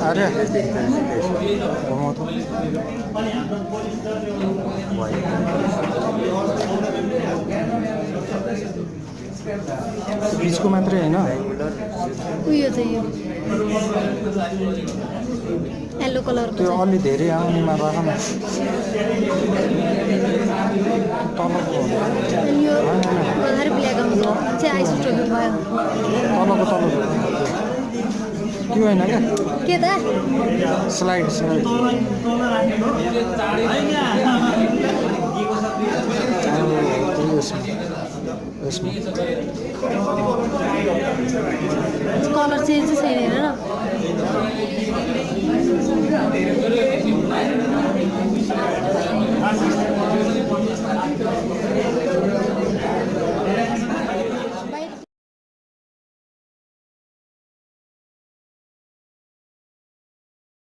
अरे घुमाउ त बिचको मात्रै होइन उयो चाहिँ यो येल्लो कलरको त्यो चाहिँ। अलि धेरै आउनेमा राख न तलको अनि यो कलर ब्ल्याक आउँछ चाहिँ आइसटोक भयो। तलको त्यो होइन क्या के त स्लाइड यसमा कलर चेन्ज चाहिँ छैन हेर न।